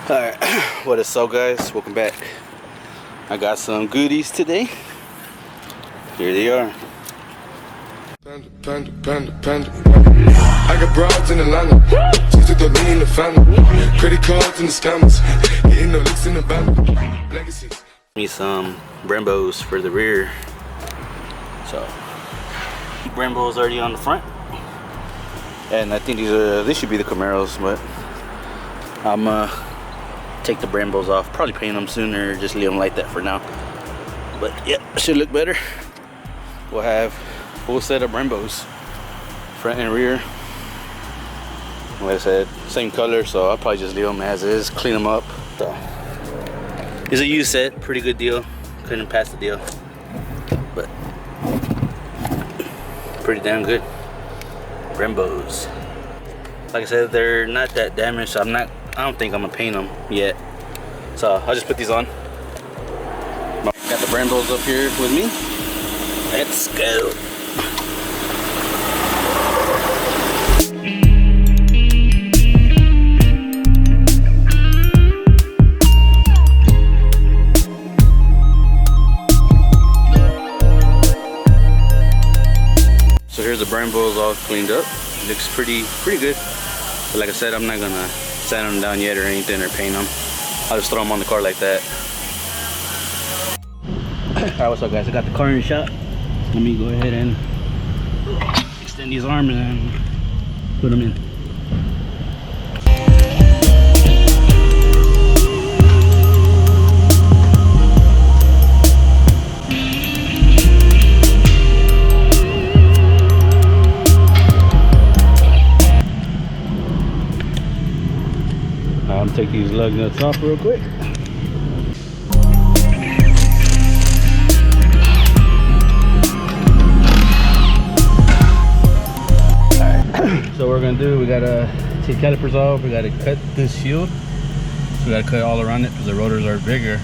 Alright, what is up guys? Welcome back. I got some goodies today. Here they are. Panda. I got broads in Atlanta. She took the lean in the family. Credit cards in the scammers. Getting no licks in the band. Legacies. Need some Brembos for the rear. So Brembo's already on the front. And I think these should be the Camaros, but I'm take the Brembos off, probably paint them soon or just leave them like that for now. But yeah, should look better. We'll have full set of Brembos, front and rear. Like I said, same color, so I'll probably just leave them as is, clean them up. So it's a used set, pretty good deal. Couldn't pass the deal, but pretty damn good. Brembos. Like I said, they're not that damaged, so I don't think I'm gonna paint them yet. So I'll just put these on. Got the Brembos up here with me. Let's go. So here's the Brembos all cleaned up. Looks pretty good. But like I said, I'm not gonna sand them down yet or anything or paint them. I'll just throw them on the car like that. Alright, what's up guys? I got the car in the shop. Let me go ahead and extend these arms and put them in. I'm gonna take these lug nuts off real quick. Alright, so what we're gonna do, we gotta take calipers off, we gotta cut this shield. So we gotta cut all around it because the rotors are bigger.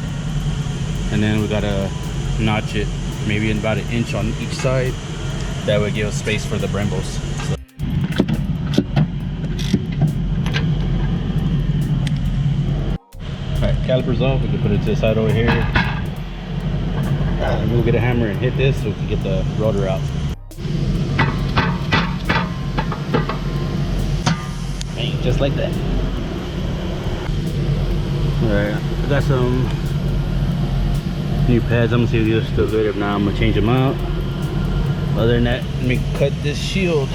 And then we gotta notch it maybe about 1 inch on each side. That would give us space for the Brembos. So calipers off, we can put it to the side over here. We'll get a hammer and hit this so we can get the rotor out. Bang, just like that. Alright, I got some new pads. I'm gonna see if these are still good. If not, I'm gonna change them out. Other than that, let me cut this shield.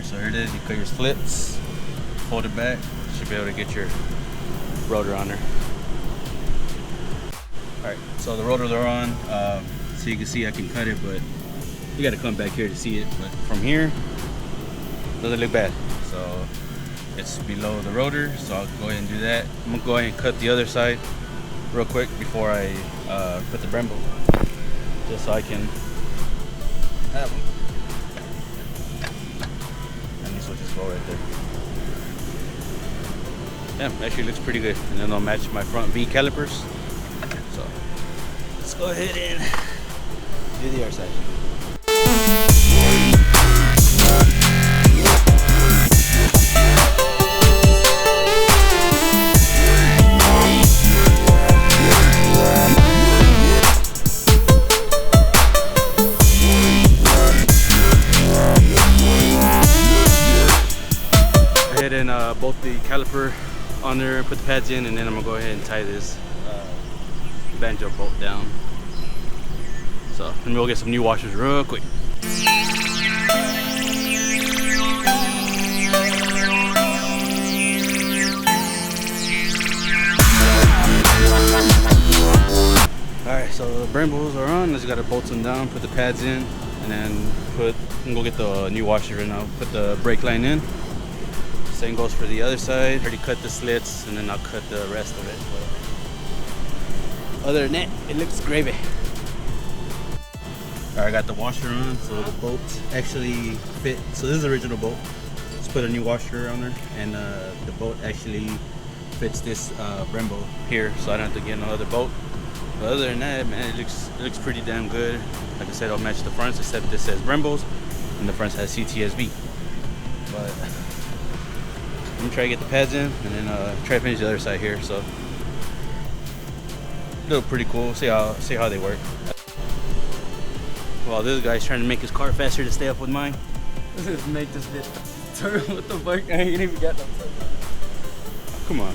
So here it is, you cut your splits, fold it back, should be able to get your rotor on there. Alright, so the rotors are on, so you can see I can cut it, but you got to come back here to see it. But from here, it doesn't look bad. So it's below the rotor, so I'll go ahead and do that. I'm going to go ahead and cut the other side real quick before I put the Brembo, just so I can have them. Just go right there. Yeah, actually looks pretty good. And then I'll match my front V calipers. So let's go ahead and do the other side. And bolt the caliper on there, put the pads in, and then I'm gonna go ahead and tie this banjo bolt down. So let me go get some new washers real quick. Alright, so the Brembos are on. I just gotta bolt them down, put the pads in, and then go get the new washer and I'll put the brake line in. Same goes for the other side. Already cut the slits and then I'll cut the rest of it. Other than that, it looks gravy. Alright, I got the washer on, so the bolt actually fit. So this is the original bolt. Just put a new washer on there, and the bolt actually fits this Brembo here, so I don't have to get another bolt. But other than that, man, it looks pretty damn good. Like I said, I'll match the fronts, except this says Brembos, and the front has CTSV. But I'm gonna try to get the pads in, and then try to finish the other side here. So they look pretty cool. See how they work. Well, this guy's trying to make his car faster to stay up with mine. Let's make this bitch turn. What the fuck? I ain't even got no. Come on.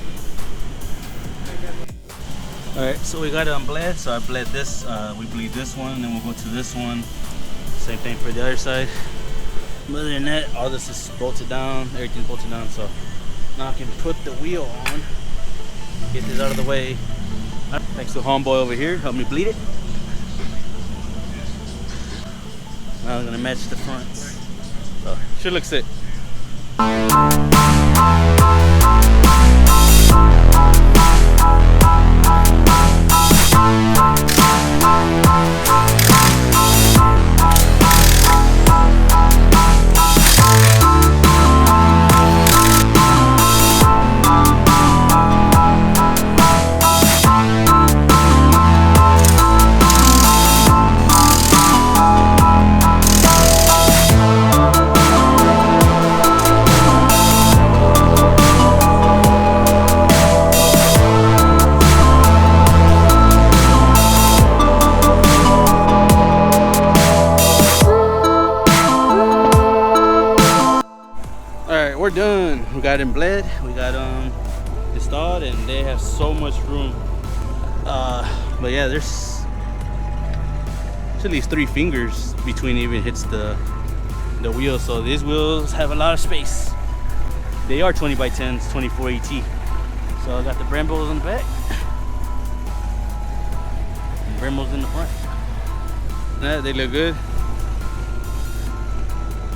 Alright, so we got it unbled. So I bled this. We bleed this one, then we'll go to this one. Same thing for the other side. Other than that, all this is bolted down. Everything's bolted down. So now I can put the wheel on. Get this out of the way. Thanks to homeboy over here, help me bleed it. Now I'm gonna match the fronts. So should look sick. We're done. We got them bled, we got installed, and they have so much room. But yeah, there's at least 3 fingers between it even hits the wheel. So these wheels have a lot of space. They are 20 by 10s, 24 AT. So I got the Brembos on the back and Brembos in the front. Yeah, they look good.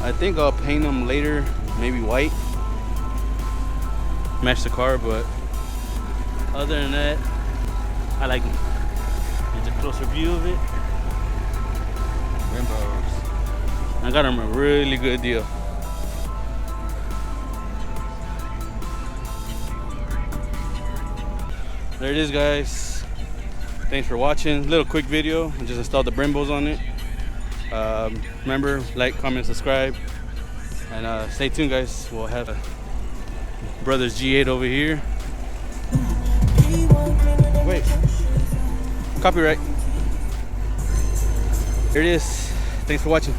I think I'll paint them later. Maybe white, match the car, but other than that, I like them. Here's a closer view of it. Brembos. I got them a really good deal. There it is, guys. Thanks for watching. Little quick video. I just installed the Brembos on it. Remember, like, comment, subscribe. And stay tuned, guys. We'll have Brothers G8 over here. Wait. Copyright. Here it is. Thanks for watching.